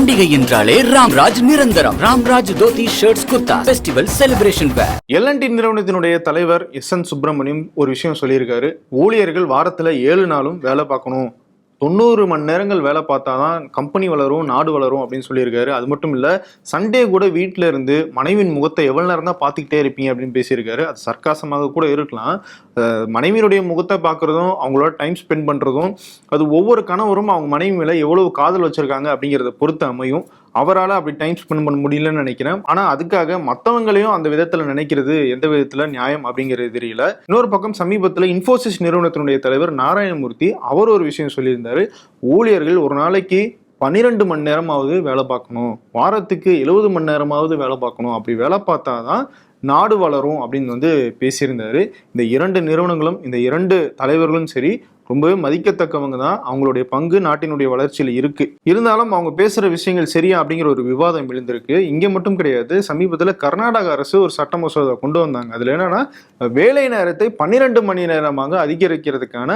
பண்டிகை என்றாலே ராம்ராஜ் நிரந்தரம். Ramraj dhoti shirts kurta festival celebration wear. L and T நிறுவனத்தினுடைய தலைவர் எஸ்.என். சுப்பிரமணியம் ஒரு விஷயம் சொல்லியிருக்காரு. ஊழியர்கள் வாரத்துல 7 நாளும் வேலை பார்க்கணும், 90 மணி நேரங்கள் வேலை பார்த்தாதான் கம்பெனி வளரும், நாடு வளரும் அப்படின்னு சொல்லியிருக்காரு. அது மட்டும் இல்ல, சண்டே கூட வீட்டில இருந்து மனைவியின் முகத்தை எவ்வளவு நேரம் தான் பார்த்துக்கிட்டே இருப்பீங்க அப்படின்னு பேசியிருக்காரு. அது சர்க்காசமாக கூட இருக்கலாம். மனைவியினுடைய முகத்தை பார்க்கறதும் அவங்களோட டைம் ஸ்பெண்ட் பண்றதும் அது ஒவ்வொரு கணவரும் அவங்க மனைவி மேல எவ்வளவு காதல் வச்சிருக்காங்க அப்படிங்கிறத பொறுத்து அமையும். அவரால் அப்படி டைம் ஸ்பெண்ட் பண்ண முடியலன்னு நினைக்கிறேன். ஆனா அதுக்காக மற்றவங்களையும் அந்த விதத்துல நினைக்கிறது எந்த விதத்துல நியாயம் அப்படிங்கிறது தெரியல. இன்னொரு பக்கம் சமீபத்துல இன்ஃபோசிஸ் நிறுவனத்தினுடைய தலைவர் நாராயணமூர்த்தி அவர் ஒரு விஷயம் சொல்லியிருந்தாரு. ஊழியர்கள் ஒரு நாளைக்கு 12 மணி நேரமாவது வேலை பார்க்கணும், வாரத்துக்கு 70 மணி நேரமாவது வேலை பார்க்கணும், அப்படி வேலை பார்த்தாதான் நாடு வளரும் அப்படின்னு பேசியிருந்தாரு. இந்த 2 நிறுவனங்களும் இந்த 2 தலைவர்களும் சரி ரொம்பவே மதிக்கத்தக்கவங்க தான். அவங்களுடைய பங்கு நாட்டினுடைய வளர்ச்சியில் இருக்கு. இருந்தாலும் அவங்க பேசுற விஷயங்கள் சரியா அப்படிங்கிற ஒரு விவாதம் எழுந்திருக்கு. இங்க மட்டும் கிடையாது, சமீபத்துல கர்நாடக அரசு ஒரு சட்ட மசோதா கொண்டு வந்தாங்க. அதுல என்னன்னா, வேலை நேரத்தை 12 மணி நேரமாக அதிகரிக்கிறதுக்கான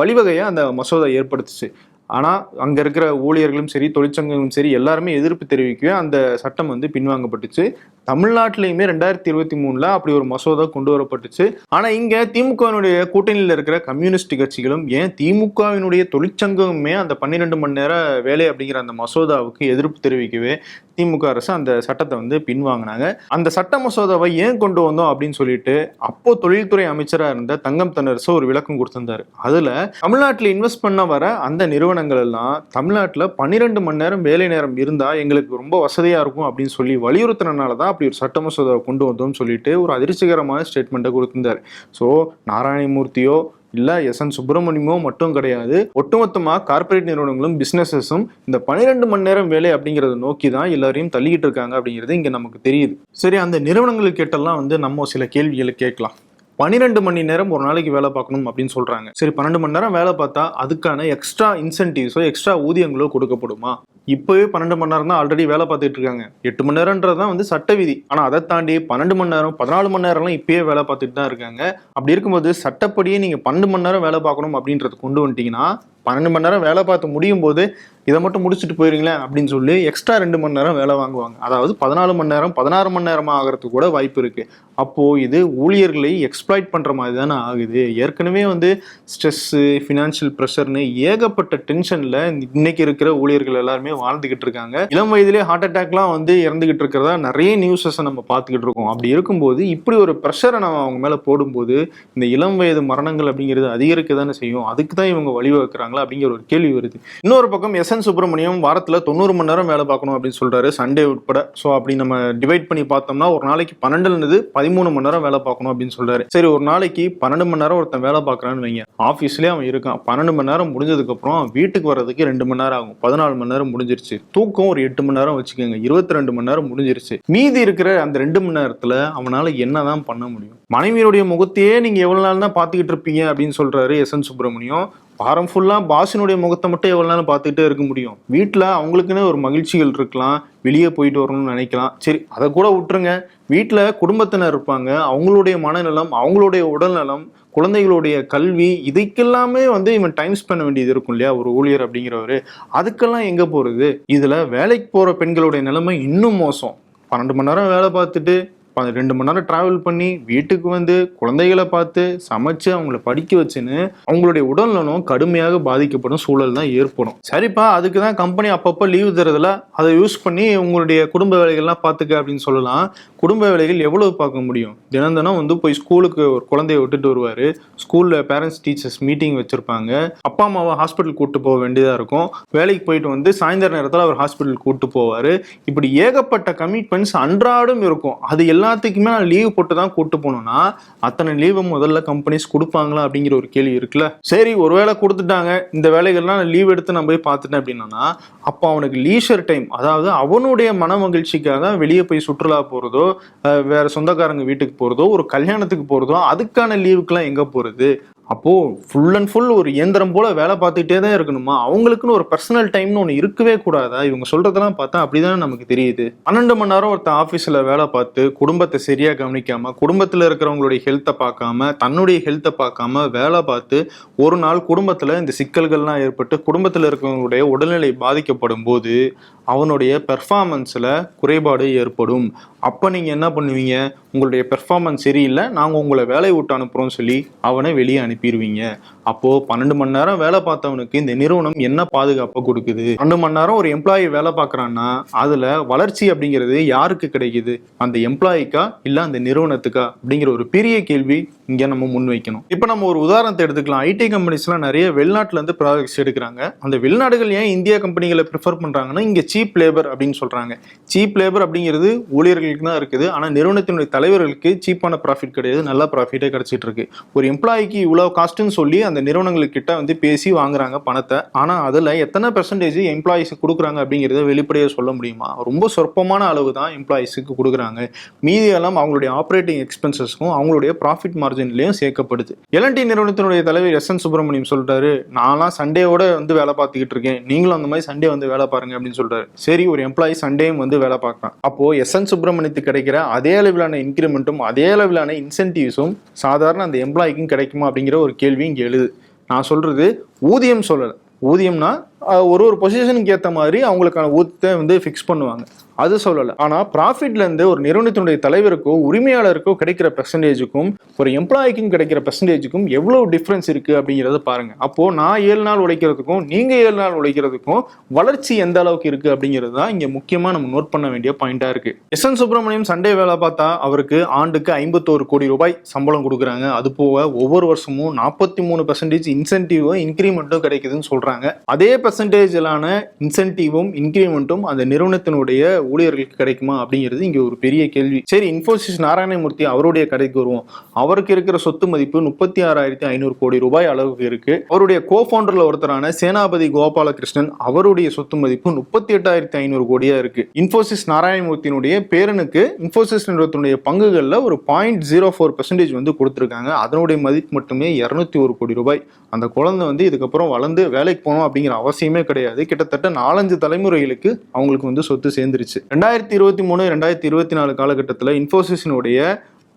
வழிவகையை அந்த மசோதா ஏற்படுத்துச்சு. ஆனா அங்க இருக்கிற ஊழியர்களும் சரி, தொழிற்சங்கங்களும் சரி, எல்லாருமே எதிர்ப்பு தெரிவிக்கவே அந்த சட்டம் பின்வாங்கப்பட்டுச்சு. தமிழ்நாட்டிலையுமே 2023 அப்படி ஒரு மசோதா கொண்டு வரப்பட்டுச்சு. ஆனா இங்க திமுகவினுடைய கூட்டணியில் இருக்கிற கம்யூனிஸ்ட் கட்சிகளும் ஏன் திமுகவினுடைய தொழிற்சங்கமுமே அந்த 12 மணி நேர வேலை அப்படிங்கிற அந்த மசோதாவுக்கு எதிர்ப்பு தெரிவிக்கவே திமுக அரசு அந்த சட்டத்தை பின்வாங்கினாங்க. அந்த சட்ட மசோதாவை ஏன் கொண்டு வந்தோம் அப்படின்னு சொல்லிட்டு அப்போ தொழில்துறை அமைச்சரா இருந்த தங்கம் தென்னரசு ஒரு விளக்கம் கொடுத்திருந்தாரு. அதுல தமிழ்நாட்டில் இன்வெஸ்ட் பண்ண வர அந்த நிறுவனங்கள் எல்லாம் தமிழ்நாட்டில் 12 மணி நேரம் வேலை நேரம் இருந்தா எங்களுக்கு ரொம்ப வசதியா இருக்கும் அப்படின்னு சொல்லி வலியுறுத்தினாலதான் அப்படி ஒரு சட்ட மசோதாவை கொண்டு வந்தோம்னு சொல்லிட்டு ஒரு அதிர்ச்சிகரமான ஸ்டேட்மெண்ட்டை கொடுத்திருந்தாரு. ஸோ நாராயணமூர்த்தியோ இல்ல எஸ்.என். சுப்பிரமணியமோ மட்டும் கிடையாது, ஒட்டுமொத்தமா கார்பரேட் நிறுவனங்களும் பிசினஸஸும் இந்த 12 மணி நேரம் வேலை அப்படிங்கறத நோக்கி தான் எல்லாரையும் தள்ளிக்கிட்டு இருக்காங்க அப்படிங்கிறது இங்க நமக்கு தெரியுது. சரி, அந்த நிறுவனங்களுக்கு கேட்டெல்லாம் நம்ம சில கேள்விகளை கேட்கலாம். 12 மணி நேரம் ஒரு நாளைக்கு வேலை பார்க்கணும் அப்படின்னு சொல்றாங்க. சரி, 12 மணி நேரம் வேலை பார்த்தா அதுக்கான எக்ஸ்ட்ரா இன்சென்டிவ்ஸோ எக்ஸ்ட்ரா ஊதியங்களோ கொடுக்கப்படுமா? இப்பவே 12 மணி நேரம் தான் ஆல்ரெடி வேலை பார்த்துட்டு இருக்காங்க. 8 மணி நேரம்ன்றதான் சட்ட விதி. ஆனா அதை தாண்டி 12 மணி நேரம் 14 மணி நேரம்லாம் இப்பயே வேலை பார்த்துட்டு தான் இருக்காங்க. அப்படி இருக்கும்போது சட்டப்படியே நீங்க 12 மணி நேரம் வேலை பார்க்கணும் அப்படின்றது கொண்டு வந்துட்டீங்கன்னா 12 மணி நேரம் வேலை பார்த்து முடியும் போது இதை மட்டும் முடிச்சுட்டு போயிருங்களேன் அப்படின்னு சொல்லி எக்ஸ்ட்ரா 2 மணி நேரம் வேலை வாங்குவாங்க. அதாவது 14 மணி நேரம் 16 மணி நேரமா ஆகிறதுக்கு கூட வாய்ப்பு இருக்கு. அப்போ இது ஊழியர்களை எக்ஸ்ப்ளாய்ட் பண்ற மாதிரி தானே ஆகுது. ஏற்கனவே ஸ்ட்ரெஸ், ஃபினான்ஷியல் ப்ரெஷர்னு ஏகப்பட்ட டென்ஷன்ல இன்னைக்கு இருக்கிற ஊழியர்கள் எல்லாருமே வாழ்ந்துகிட்டு இருக்காங்க. இளம் வயதிலே ஹார்ட் அட்டாக்லாம் இறந்துகிட்டு இருக்கிறதா நிறைய நியூஸஸ் நம்ம பார்த்துக்கிட்டு இருக்கோம். அப்படி இருக்கும்போது இப்படி ஒரு ப்ரெஷரை நம்ம அவங்க மேல போடும்போது இந்த இளம் வயது மரணங்கள் அப்படிங்கிறது அதிகரிக்க தானே செய்யும். அதுக்கு தான் இவங்க வழிவகுக்கிறாங்களா அப்படிங்கிற ஒரு கேள்வி வருது. இன்னொரு பக்கம் எஸ்.என். சுப்பிரமணியம் வாரத்துல 90 மணி நேரம் வேலை பார்க்கணும் அப்படின்னு சொல்றாரு, சண்டே உட்பட. ஸோ அப்படி நம்ம டிவைட் பண்ணி பார்த்தோம்னா ஒரு நாளைக்கு 12 13 மணி நேரம் வேலை பார்க்கணும் அப்படின்னு சொல்றாரு. சரி, ஒரு நாளைக்கு 12 மணி நேரம் ஒருத்தன் வேலை பார்க்கறான்னு வைங்க, ஆஃபீஸ்லேயே அவன் இருக்கான். 12 மணி நேரம் முடிஞ்சதுக்கு அப்புறம் வீட்டுக்கு வர்றதுக்கு 2 மணி நேரம் ஆகும். 14 மணி நேரம் முடிஞ்சிருச்சு. தூக்கம் ஒரு 8 மணி நேரம் வச்சுக்கோங்க, 22 மணி நேரம் முடிஞ்சிருச்சு. மீதி இருக்கிற அந்த 2 மணி நேரத்துல அவனால என்னதான் பண்ண முடியும்? மனைவியுடைய முகத்தையே நீங்க எவ்வளவு நாள் தான் பார்த்துக்கிட்டு இருப்பீங்க அப்படின்னு சொல்றாரு எஸ்.என். சுப்பிரமணியம். வாரம் ஃபுல்லா பாஸினுடைய முகத்தை மட்டும் எவ்வளவு நாள் பார்த்துக்கிட்டே இருக்க முடியும்? வீட்டுல அவங்களுக்குன்னு ஒரு மகிழ்ச்சிகள் இருக்கலாம், வெளியே போயிட்டு வரணும்னு நினைக்கலாம். சரி, அதை கூட விட்டுருங்க. வீட்டுல குடும்பத்தினர் இருப்பாங்க, அவங்களுடைய மனநலம், அவங்களுடைய உடல்நலம், குழந்தைகளுடைய கல்வி, இதுக்கெல்லாமே இவன் டைம் ஸ்பெண்ட் வேண்டியது இருக்கும் இல்லையா ஒரு ஊழியர் அப்படிங்கிறவரு. அதுக்கெல்லாம் எங்க போறது? இதுல வேலைக்கு போற பெண்களுடைய நிலைமை இன்னும் மோசம். 12 மணி நேரம் வேலை பார்த்துட்டு 2 மணி நேரம் டிராவல் பண்ணி வீட்டுக்கு குழந்தைகளை பார்த்து சமைச்சு அவங்கள படிக்க வச்சுன்னு அவங்களுடைய உடல்நலம் கடுமையாக பாதிக்கப்படும் சூழல் தான் ஏற்படும். சரிப்பா, அதுக்கு தான் கம்பெனி அப்பப்போ லீவு தரதுல அதை யூஸ் பண்ணி உங்களுடைய குடும்ப வேலைகள்லாம் பார்த்துக்க அப்படின்னு சொல்லலாம். குடும்ப வேலைகள் எவ்வளவு பார்க்க முடியும்? தினம் தினம் போய் ஸ்கூலுக்கு ஒரு குழந்தைய விட்டுட்டு வருவாரு. ஸ்கூல்ல பேரண்ட்ஸ் டீச்சர்ஸ் மீட்டிங் வச்சிருப்பாங்க. அப்பா அம்மாவை ஹாஸ்பிட்டல் கூட்டு போக வேண்டியதா இருக்கும். வேலைக்கு போயிட்டு சாயந்தர நேரத்தில் அவர் ஹாஸ்பிட்டல் கூட்டு போவாரு. இப்படி ஏகப்பட்ட கமிட்மெண்ட்ஸ் அன்றாடம் இருக்கும். அது எல்லாத்துக்குமே நான் லீவ் போட்டு தான் கூட்டு போகணும்னா அத்தனை லீவை முதல்ல கம்பெனிஸ் கொடுப்பாங்களா அப்படிங்கிற ஒரு கேள்வி இருக்குல்ல. சரி, ஒருவேளை கொடுத்துட்டாங்க, இந்த வேலைகள்லாம் நான் லீவ் எடுத்து நான் போய் பார்த்துட்டேன் அப்படின்னா அப்போ அவனுக்கு லீஷர் டைம், அதாவது அவனுடைய மன மகிழ்ச்சிக்காக வெளியே போய் சுற்றுலா போறதோ, வேற சொந்தக்காரங்க வீட்டுக்கு போறதோ, ஒரு கல்யாணத்துக்கு போறதோ, அதுக்கான லீவுக்கெல்லாம் எங்க போறது? அப்போ ஃபுல் அண்ட் ஃபுல் ஒரு இயந்திரம் போல வேலை பார்த்துக்கிட்டே தான் இருக்கணுமா? அவங்களுக்குன்னு ஒரு பர்சனல் டைம்னு ஒன்று இருக்கவே கூடாதா? இவங்க சொல்றதெல்லாம் பார்த்தா அப்படிதானே நமக்கு தெரியுது. 12 மணி நேரம் ஒருத்தன் ஆஃபீஸில் வேலை பார்த்து குடும்பத்தை சரியா கவனிக்காம, குடும்பத்தில் இருக்கிறவங்களுடைய ஹெல்த்தை பார்க்காம, தன்னுடைய ஹெல்த்தை பார்க்காம வேலை பார்த்து ஒரு நாள் குடும்பத்தில் இந்த சிக்கல்கள்லாம் ஏற்பட்டு குடும்பத்தில் இருக்கிறவங்களுடைய உடல்நிலை பாதிக்கப்படும் போது அவனுடைய பெர்ஃபார்மன்ஸில் குறைபாடு ஏற்படும். அப்போ நீங்கள் என்ன பண்ணுவீங்க? உங்களுடைய பெர்ஃபார்மன்ஸ் சரியில்லை, நாங்கள் உங்களை வேலையை விட்டு அனுப்புகிறோம்னு சொல்லி அவனை வெளியே அனுப்பிடுவீங்க. அப்போது 12 மணி நேரம் வேலை பார்த்தவனுக்கு இந்த நிறுவனம் என்ன பாதுகாப்பை கொடுக்குது? 12 மணி நேரம் ஒரு எம்ப்ளாயி வேலை பார்க்குறான்னா அதில் வளர்ச்சி அப்படிங்கிறது யாருக்கு கிடைக்குது? அந்த எம்ப்ளாயிக்கா இல்லை அந்த நிறுவனத்துக்கா அப்படிங்கிற ஒரு பெரிய கேள்வி இங்கே நம்ம முன்வைக்கணும். இப்போ நம்ம ஒரு உதாரணத்தை எடுத்துக்கலாம். ஐடி கம்பெனிஸ்லாம் நிறைய வெளிநாட்டிலேருந்து ப்ராஜெக்ட்ஸ் எடுக்கிறாங்க. அந்த வெளிநாடுகள் ஏன் இந்தியா கம்பெனிகளை ப்ரிஃபர் பண்ணுறாங்கன்னா, இங்கே சீப் லேபர் அப்படின்னு சொல்கிறாங்க. சீப் லேபர் அப்படிங்கிறது ஊழியர்களுக்கு தான் இருக்குது. ஆனால் நிறுவனத்தினுடைய தலைவர்களுக்கு சீப்பான ப்ராஃபிட் கிடையாது, நல்ல ப்ராஃபிட்டே கிடைச்சிட்டு இருக்கு. ஒரு எம்ப்ளாய்க்கு இவ்வளோ காஸ்ட்டுன்னு சொல்லி அந்த நிறுவனங்கள்கிட்ட வந்து பேசி வாங்குறாங்க பணத்தை. ஆனால் அதில் எத்தனை பெர்சன்டேஜ் எம்ப்ளாயிஸுக்கு கொடுக்குறாங்க அப்படிங்கிறத வெளிப்படையாக சொல்ல முடியுமா? ரொம்ப சொற்பமான அளவு தான் எம்ப்ளாயிஸுக்கு கொடுக்குறாங்க. மீதியெல்லாம் அவங்களுடைய ஆப்ரேட்டிங் எக்ஸ்பென்சஸ்க்கும் அவங்களுடைய ப்ராஃபிட் மார்ஜின்லையும் சேர்க்கப்படுது. எல்என்டி நிறுவனத்தினுடைய தலைவர் எஸ்.என். சுப்பிரமணியம் சொல்றாரு, நான்லாம் சண்டேவோட வந்து வேலை பார்த்துக்கிட்டு இருக்கேன், நீங்களும் அந்த மாதிரி சண்டே வந்து வேலை பாருங்க அப்படின்னு சொல்றாரு. சரி, ஒரு எம்ப்ளாயி சண்டேயும் வந்து வேலை பார்க்கலாம். அப்போ எஸ்.என். சுப்பிரமணியத்துக்கு கிடைக்கிற அதே அளவிலான இன்கிரிமெண்ட்டும் அதே அளவிலான இன்சென்டிவ்ஸும் சாதாரண அந்த எம்ப்ளாய்க்கும் கிடைக்குமா அப்படிங்கிற ஒரு கேள்வி இங்கே எழுது. நான் சொல்றது ஊதியம் சொல்லலை. ஊதியம்னா ஒரு பொசிஷனுக்கு ஏற்ற மாதிரி அவங்களுக்கான ஊதியத்தை வந்து ஃபிக்ஸ் பண்ணுவாங்க, அது சொல்லலை. ஆனால் ப்ராஃபிட்லேருந்து ஒரு நிறுவனத்தினுடைய தலைவருக்கோ உரிமையாளருக்கோ கிடைக்கிற பெர்சன்டேஜுக்கும் ஒரு எம்ப்ளாய்க்கும் கிடைக்கிற பெர்சன்டேஜுக்கும் எவ்வளோ டிஃப்ரென்ஸ் இருக்குது அப்படிங்கிறத பாருங்கள். அப்போது நான் 7 நாள் உழைக்கிறதுக்கும் நீங்கள் 7 நாள் உழைக்கிறதுக்கும் வளர்ச்சி எந்த அளவுக்கு இருக்குது அப்படிங்கிறது தான் இங்கே முக்கியமாக நம்ம நோட் பண்ண வேண்டிய பாயிண்டாக இருக்குது. எஸ்.என். சுப்பிரமணியம் சண்டே வேலை பார்த்தா அவருக்கு ஆண்டுக்கு 51 கோடி ரூபாய் சம்பளம் கொடுக்குறாங்க. அது போக ஒவ்வொரு வருஷமும் 43% இன்சென்டிவும் இன்க்ரிமெண்ட்டும் கிடைக்குதுன்னு சொல்கிறாங்க. அதே பெர்சன்டேஜிலான இன்சென்டிவும் இன்க்ரிமெண்ட்டும் அந்த நிறுவனத்தினுடைய ஊழியர்களுக்கு கிடைக்குமா அப்படிங்கிறது இங்க ஒரு பெரிய கேள்வி. சரி, இன்ஃபோசிஸ் நாராயணமூர்த்தி அவருடைய கதைக்கு வருவோம். அவருக்கு இருக்கிற சொத்து மதிப்பு 36,500 கோடி ரூபாய் அளவுக்கு இருக்கு. அவருடைய கோஃபவுண்டர்ல ஒருத்தரான சேனாபதி கோபாலகிருஷ்ணன் அவருடைய சொத்து மதிப்பு 38,500 கோடியா இருக்கு. இன்ஃபோசிஸ் நாராயணமூர்த்தியினுடைய பேரனுக்கு இன்ஃபோசிஸ் நிறுவனத்தினுடைய பங்குகள்ல ஒரு 0.04% வந்து கொடுத்திருக்காங்க. அதனுடைய மதிப்பு மட்டுமே 201 கோடி ரூபாய். அந்த குழந்தை வந்து இதுக்கப்புறம் வளர்ந்து வேலைக்கு போகணும் அப்படிங்கிற அவசியமே கிடையாது. கிட்டத்தட்ட 4-5 தலைமுறைகளுக்கு அவங்களுக்கு வந்து சொத்து சேர்ந்துருச்சு. 2023-2024 காலகட்டத்தில் இன்ஃபோசிஸினுடைய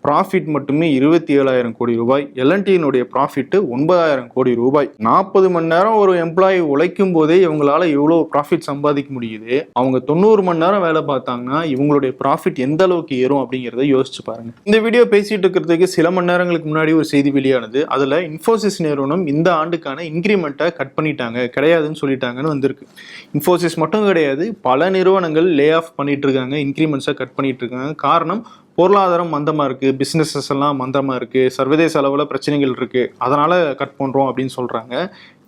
ப்ராஃபிட் மட்டுமே 27,000 கோடி ரூபாய். எல்என்டியினுடைய ப்ராஃபிட் 9,000 கோடி ரூபாய். 40 மணி நேரம் ஒரு எம்ப்ளாயி உழைக்கும் போதே இவங்களால எவ்வளோ ப்ராஃபிட் சம்பாதிக்க முடியுது. அவங்க 90 மணி நேரம் வேலை பார்த்தாங்கன்னா இவங்களுடைய ப்ராஃபிட் எந்த அளவுக்கு ஏறும் அப்படிங்கிறத யோசிச்சு பாருங்க. இந்த வீடியோ பேசிட்டு இருக்கிறதுக்கு சில மணி நேரங்களுக்கு முன்னாடி ஒரு செய்தி வெளியானது. அதுல இன்ஃபோசிஸ் நிறுவனம் இந்த ஆண்டுக்கான இன்க்ரிமெண்ட்டை கட் பண்ணிட்டாங்க, கிடையாதுன்னு சொல்லிட்டாங்கன்னு வந்திருக்கு. இன்ஃபோசிஸ் மட்டும் கிடையாது, பல நிறுவனங்கள் லே ஆஃப் பண்ணிட்டு இருக்காங்க, இன்க்ரிமெண்ட்ஸை கட் பண்ணிட்டு இருக்காங்க. காரணம், பொருளாதாரம் மந்தமாக இருக்குது, பிஸ்னஸஸ் எல்லாம் மந்தமாக இருக்குது, சர்வதேச அளவில் பிரச்சனைகள் இருக்குது, அதனால் கட் பண்ணுறோம் அப்படின்னு சொல்கிறாங்க.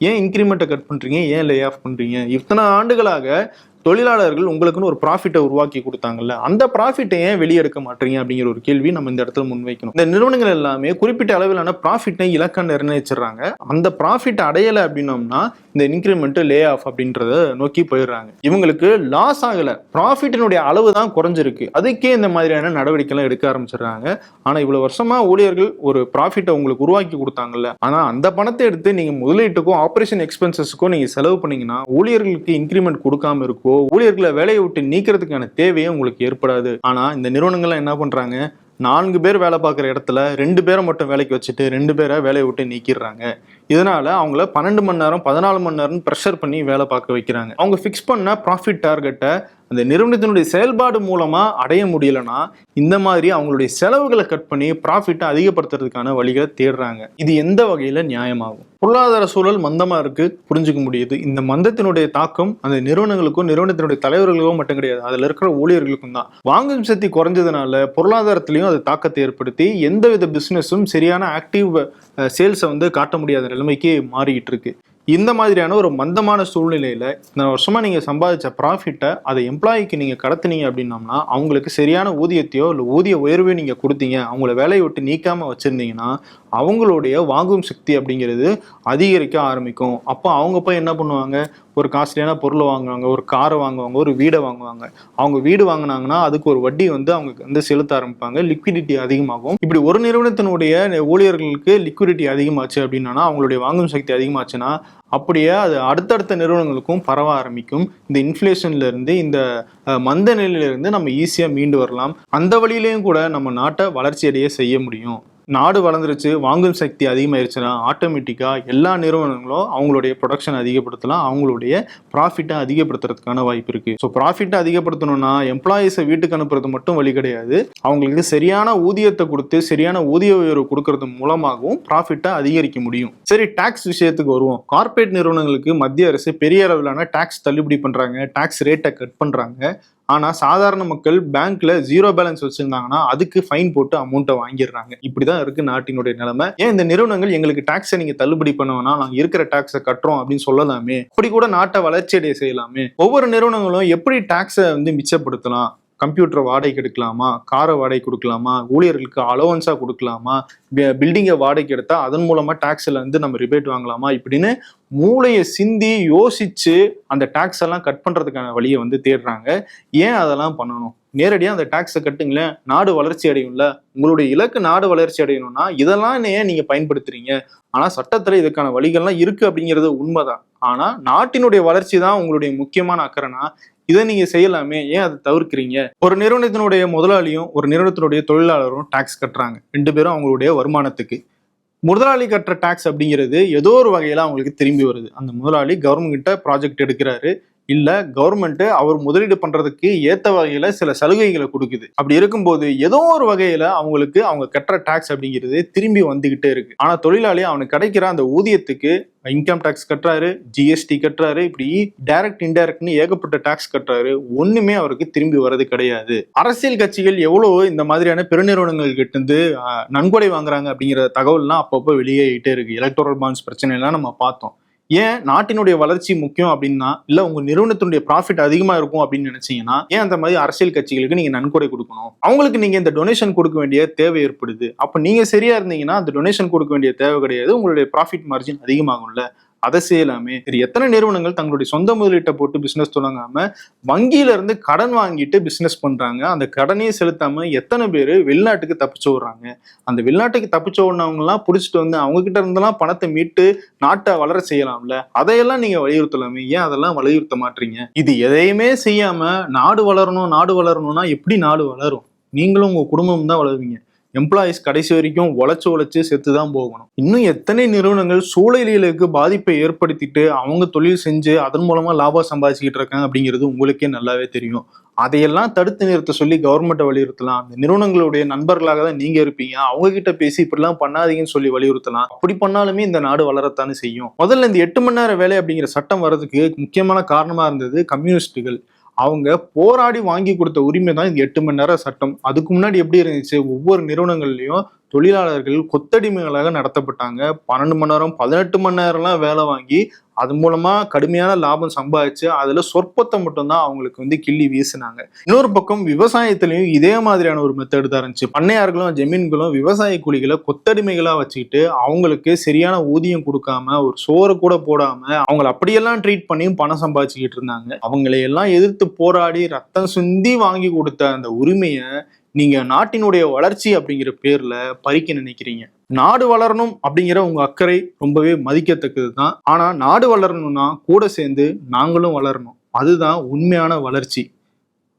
ஏன் இன்க்ரிமெண்ட்டை கட் பண்ணுறீங்க? ஏன் லே ஆஃப் பண்ணுறீங்க? இத்தனை ஆண்டுகளாக தொழிலாளர்கள் உங்களுக்குன்னு ஒரு ப்ராஃபிட்டை உருவாக்கி கொடுத்தாங்கல்ல, அந்த ப்ராஃபிட்டை ஏன் வெளியெடுக்க மாட்டீங்க அப்படிங்கிற ஒரு கேள்வி நம்ம இந்த இடத்துல முன்வைக்கணும். இந்த நிறுவனங்கள் எல்லாமே குறிப்பிட்ட அளவிலான ப்ராஃபிட்டை இலக்கை நிர்ணயிச்சிடறாங்க. அந்த ப்ராஃபிட் அடையலை அப்படின்னோம்னா இந்த இன்க்ரிமெண்ட் லே ஆஃப் அப்படின்றத நோக்கி போயிடுறாங்க. இவங்களுக்கு லாஸ் ஆகலை, ப்ராஃபிட்டினுடைய அளவு தான் குறைஞ்சிருக்கு, அதுக்கே இந்த மாதிரியான நடவடிக்கைலாம் எடுக்க ஆரம்பிச்சிடுறாங்க. ஆனால் இவ்வளோ வருஷமாக ஊழியர்கள் ஒரு ப்ராஃபிட்டை உங்களுக்கு உருவாக்கி கொடுத்தாங்கல்ல, ஆனால் அந்த பணத்தை எடுத்து நீங்கள் முதலீட்டுக்கும் ஆப்ரேஷன் எக்ஸ்பென்சஸ்க்கும் நீங்கள் செலவு பண்ணீங்கன்னா ஊழியர்களுக்கு இன்க்ரிமெண்ட் கொடுக்காம இருக்கும், ஊழியர்களை வேலையை விட்டு நீக்கிறதுக்கான தேவையே உங்களுக்கு ஏற்படாது. ஆனா இந்த நிறுவனங்கள்லாம் என்ன பண்றாங்க? 4 பேர் வேலை பார்க்குற இடத்துல 2 பேரை மட்டும் வேலைக்கு வச்சுட்டு 2 பேரை வேலையை விட்டு நீக்கிடுறாங்க. இதனால அவங்கள 12 மணி நேரம் 14 மணி நேரம் ப்ரெஷர் பண்ணி வேலை பார்க்க வைக்கிறாங்க. அவங்க ஃபிக்ஸ் பண்ண ப்ராஃபிட் டார்கெட்டை அந்த நிறுவனத்தினுடைய செயல்பாடு மூலமா அடைய முடியலன்னா இந்த மாதிரி அவங்களுடைய செலவுகளை கட் பண்ணி ப்ராஃபிட்டை அதிகப்படுத்துறதுக்கான வழிகளை தேடுறாங்க. இது எந்த வகையில நியாயமாகும்? பொருளாதார சூழல் மந்தமா இருக்கு, புரிஞ்சுக்க முடியுது. இந்த மந்தத்தினுடைய தாக்கம் அந்த நிறுவனங்களுக்கும் நிறுவனத்தினுடைய தலைவர்களுக்கும் மட்டும் கிடையாது, அதுல இருக்கிற ஊழியர்களுக்கும் தான். வாங்கும் சக்தி குறைஞ்சதுனால பொருளாதாரத்திலையும் அது தாக்கத்தை ஏற்படுத்தி எந்தவித பிசினஸும் சரியான ஆக்டிவ் சேல்ஸை வந்து காட்ட முடியாத நிலைமைக்கு மாறிக்கிட்டு இருக்கு. இந்த மாதிரியான ஒரு மந்தமான சூழ்நிலையில இந்த வருஷமா நீங்க சம்பாதிச்ச ப்ராஃபிட்டை அதை எம்ப்ளாய்க்கு நீங்க கடத்துனீங்க அப்படின்னோம்னா அவங்களுக்கு சரியான ஊதியத்தையோ இல்லை ஊதிய உயர்வையோ நீங்க கொடுத்தீங்க, அவங்கள வேலையை விட்டு நீக்காம வச்சிருந்தீங்கன்னா அவங்களுடைய வாங்கும் சக்தி அப்படிங்கிறது அதிகரிக்க ஆரம்பிக்கும். அப்போ அவங்க போய் என்ன பண்ணுவாங்க, ஒரு காஸ்ட்லியான பொருளை வாங்குவாங்க, ஒரு காரை வாங்குவாங்க, ஒரு வீடை வாங்குவாங்க. அவங்க வீடு வாங்கினாங்கன்னா அதுக்கு ஒரு வட்டி வந்து அவங்க வந்து செலுத்த ஆரம்பிப்பாங்க. லிக்விடிட்டி அதிகமாகும். இப்படி ஒரு நிறுவனத்தினுடைய ஊழியர்களுக்கு லிக்விடிட்டி அதிகமாச்சு அப்படின்னா, அவங்களுடைய வாங்கும் சக்தி அதிகமாச்சுன்னா அப்படியே அது அடுத்தடுத்த நிறுவனங்களுக்கும் பரவ ஆரம்பிக்கும். இந்த இன்ஃப்ளேஷன்ல இருந்து, இந்த மந்த நிலையிலிருந்து நம்ம ஈஸியா மீண்டு வரலாம். அந்த வழியிலையும் கூட நம்ம நாட்டை வளர்ச்சி அடைய செய்ய முடியும். நாடு வளர்ந்துருச்சு, வாங்கும் சக்தி அதிகமாயிருச்சுன்னா ஆட்டோமேட்டிக்கா எல்லா நிறுவனங்களும் அவங்களுடைய ப்ரொடக்ஷன் அதிகப்படுத்தலாம், அவங்களுடைய ப்ராஃபிட்டை அதிகப்படுத்துறதுக்கான வாய்ப்பு இருக்கு. ஸோ ப்ராஃபிட்டை அதிகப்படுத்தணும்னா எம்ப்ளாயிஸை வீட்டுக்கு அனுப்புறது மட்டும் வழி கிடையாது. அவங்களுக்கு சரியான ஊதியத்தை கொடுத்து சரியான ஊதிய உயர்வு கொடுக்கறது மூலமாகவும் ப்ராஃபிட்டை அதிகரிக்க முடியும். சரி, டாக்ஸ் விஷயத்துக்கு வருவோம். கார்பரேட் நிறுவனங்களுக்கு மத்திய அரசு பெரிய அளவிலான டாக்ஸ் தள்ளுபடி பண்றாங்க, டாக்ஸ் ரேட்டை கட் பண்றாங்க. ஆனால் சாதாரண மக்கள் பேங்க்ல 0 பேலன்ஸ் வச்சிருந்தாங்கன்னா அதுக்கு ஃபைன் போட்டு அமௌண்ட்டை வாங்கிடுறாங்க. இப்படிதான் இருக்கு நாட்டினுடைய நிலைமை. ஏன் இந்த நிறுவனங்கள் எங்களுக்கு டாக்ஸை நீங்க தள்ளுபடி பண்ணுவோம்னா நாங்க இருக்கிற டாக்ஸை கட்டுறோம் அப்படின்னு சொல்லலாமே, அப்படி கூட நாட்டை வளர்ச்சி அடைய செய்யலாமே. ஒவ்வொரு நிறுவனங்களும் எப்படி டாக்ஸை வந்து மிச்சப்படுத்தலாம், கம்ப்யூட்டரை வாடகைக்கு எடுக்கலாமா, காரை வாடகை கொடுக்கலாமா, ஊழியர்களுக்கு அலோவன்ஸா கொடுக்கலாமா, பில்டிங்கை வாடகைக்கு எடுத்தா அதன் மூலமா டாக்ஸ்ல வந்து நம்ம ரிபேட் வாங்கலாமா, இப்படின்னு மூளையை சிந்தி யோசிச்சு அந்த டாக்ஸ் எல்லாம் கட் பண்றதுக்கான வழியை வந்து தேடுறாங்க. ஏன் அதெல்லாம் பண்ணணும்? நேரடியாக அந்த டாக்ஸை கட்டுங்களேன், நாடு வளர்ச்சி அடையும்ல. உங்களுடைய இலக்கு நாடு வளர்ச்சி அடையணும்னா இதெல்லாம் ஏன் நீங்க பயன்படுத்துறீங்க? ஆனா சட்டத்துல இதுக்கான வழிகள்லாம் இருக்கு அப்படிங்கிறது உண்மைதான். ஆனா நாட்டினுடைய வளர்ச்சி தான் உங்களுடைய முக்கியமான அக்கறைனா இதை நீங்க செய்யலாமே, ஏன் அதை தவிர்க்கிறீங்க? ஒரு நிறுவனத்தினுடைய முதலாளியும் ஒரு நிறுவனத்தினுடைய தொழிலாளரும் டாக்ஸ் கட்டுறாங்க, 2 பேரும் அவங்களுடைய வருமானத்துக்கு. முதலாளி கட்டுற டாக்ஸ் அப்படிங்கிறது ஏதோ ஒரு வகையில அவங்களுக்கு திரும்பி வருது. அந்த முதலாளி கவர்மெண்ட் கிட்ட ப்ராஜெக்ட் எடுக்கிறாரு, இல்ல கவர்மெண்ட் அவர் முதலீடு பண்றதுக்கு ஏத்த வகையில சில சலுகைகளை கொடுக்குது. அப்படி இருக்கும்போது ஏதோ ஒரு வகையில அவங்களுக்கு அவங்க கட்டுற டாக்ஸ் அப்படிங்கிறது திரும்பி வந்துகிட்டே இருக்கு. ஆனா தொழிலாளி அவனுக்கு கிடைக்கிற அந்த ஊதியத்துக்கு இன்கம் டாக்ஸ் கட்டுறாரு, ஜிஎஸ்டி கட்டுறாரு, இப்படி டைரக்ட் இன்டைரக்ட்னு ஏகப்பட்ட டாக்ஸ் கட்டுறாரு. ஒண்ணுமே அவருக்கு திரும்பி வர்றது கிடையாது. அரசியல் கட்சிகள் எவ்வளவு இந்த மாதிரியான பெருநிறுவனங்கள் கிட்ட இருந்து நன்கொடை வாங்குறாங்க அப்படிங்கிற தகவல்லாம் அப்பப்போ வெளியேறிட்டே இருக்கு. எலக்டோரல் பாண்ட்ஸ் பிரச்சனை எல்லாம் நம்ம பார்த்தோம். ஏன் நாட்டினுடைய வளர்ச்சி முக்கியம் அப்படின்னா, இல்ல உங்க நிறுவனத்தினுடைய ப்ராஃபிட் அதிகமா இருக்கும் அப்படின்னு நினைச்சீங்கன்னா ஏன் அந்த மாதிரி அரசியல் கட்சிகளுக்கு நீங்க நன்கொடை கொடுக்கணும்? அவங்களுக்கு நீங்க இந்த டொனேஷன் கொடுக்க வேண்டிய தேவை ஏற்படுது. அப்ப நீங்க சரியா இருந்தீங்கன்னா அந்த டொனேஷன் கொடுக்க வேண்டிய தேவை கிடையாது, உங்களுடைய ப்ராஃபிட் மார்ஜின் அதிகமாகும்ல. அதை செய்யலாமே. சரி, எத்தனை நிறுவனங்கள் தங்களுடைய சொந்த முதலீட்டை போட்டு பிசினஸ் தொடங்காம வங்கியில இருந்து கடன் வாங்கிட்டு பிசினஸ் பண்றாங்க. அந்த கடனையும் செலுத்தாம எத்தனை பேர் வெளிநாட்டுக்கு தப்பிச்சு விடுறாங்க. அந்த வெளிநாட்டுக்கு தப்பிச்சு ஓடினவங்க எல்லாம் பிடிச்சிட்டு வந்து அவங்க கிட்ட இருந்தெல்லாம் பணத்தை மீட்டு நாட்டை வளர செய்யலாம்ல. அதையெல்லாம் நீங்க வலியுறுத்தலாமே, ஏன் அதெல்லாம் வலியுறுத்த மாட்டீங்க? இது எதையுமே செய்யாம நாடு வளரணும் நாடு வளரணும்னா எப்படி நாடு வளரும்? நீங்களும் உங்க குடும்பம் தான் வளருவீங்க. எம்ப்ளாயிஸ் கடைசி வரைக்கும் உழைச்சு செத்துதான் போகணும். இன்னும் எத்தனை நிறுவனங்கள் சூழலியலுக்கு பாதிப்பை ஏற்படுத்திட்டு அவங்க தொழில் செஞ்சு அதன் மூலமா லாபம் சம்பாதிச்சுக்கிட்டு இருக்காங்க அப்படிங்கிறது உங்களுக்கே நல்லாவே தெரியும். அதையெல்லாம் தடுத்து நிறுத்த சொல்லி கவர்மெண்ட்டை வலியுறுத்தலாம். அந்த நிறுவனங்களுடைய நண்பர்களாக தான் நீங்க இருப்பீங்க, அவங்க கிட்ட பேசி இப்படிலாம் பண்ணாதீங்கன்னு சொல்லி வலியுறுத்தலாம். அப்படி பண்ணாலுமே இந்த நாடு வளரத்தானே செய்யும். முதல்ல இந்த 8 மணி நேர வேலை அப்படிங்கிற சட்டம் வர்றதுக்கு முக்கியமான காரணமா இருந்தது கம்யூனிஸ்டுகள். அவங்க போராடி வாங்கி கொடுத்த உரிமை தான் இந்த 8 மணி நேர சட்டம். அதுக்கு முன்னாடி எப்படி இருந்துச்சு? ஒவ்வொரு நிறுவனங்கள்லயும் தொழிலாளர்கள் கொத்தடிமைகளாக நடத்தப்பட்டாங்க. 12 மணி நேரம் 18 மணி நேரம்லாம் வேலை வாங்கி அது மூலமா கடுமையான லாபம் சம்பாதிச்சு அதுல சொற்பத்தை மட்டும்தான் அவங்களுக்கு வந்து கிள்ளி வீசினாங்க. இன்னொரு பக்கம் விவசாயத்திலையும் இதே மாதிரியான ஒரு மெத்தட் தான் இருந்துச்சு. பண்ணையார்களும் ஜமீன்களும் விவசாய கூலிகளை கொத்தடிமைகளா வச்சுக்கிட்டு அவங்களுக்கு சரியான ஊதியம் கொடுக்காம ஒரு சோறு கூட போடாம அவங்களை அப்படியெல்லாம் ட்ரீட் பண்ணியும் பணம் சம்பாதிச்சுக்கிட்டு இருந்தாங்க. அவங்களையெல்லாம் எதிர்த்து போராடி ரத்தம் சிந்தி வாங்கி கொடுத்த அந்த உரிமையை நீங்க நாட்டினுடைய வளர்ச்சி அப்படிங்கிற பேர்ல பறிக்க நினைக்கிறீங்க. நாடு வளரணும் அப்படிங்கிற உங்க அக்கறை ரொம்பவே மதிக்கத்தக்கது தான். ஆனா நாடு வளரணும்னா கூட சேர்ந்து நாங்களும் வளரணும். அதுதான் உண்மையான வளர்ச்சி.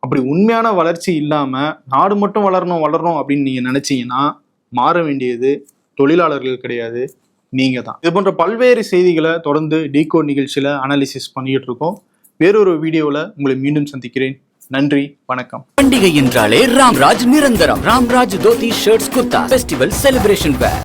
அப்படி உண்மையான வளர்ச்சி இல்லாம நாடு மட்டும் வளரணும் அப்படின்னு நீங்க நினைச்சீங்கன்னா மாற வேண்டியது தொழிலாளர்கள் கிடையாது, நீங்க தான். இது போன்ற பல்வேறு செய்திகளை தொடர்ந்து டிகோட் நிகழ்ச்சியில அனாலிசிஸ் பண்ணிட்டு இருக்கோம். வேறொரு வீடியோல உங்களை மீண்டும் சந்திக்கிறேன். நன்றி, வணக்கம். பண்டிகை என்றாலே ராம்ராஜ் நிரந்தரம். Ramraj dhoti shirts kurta festival celebration வேர்.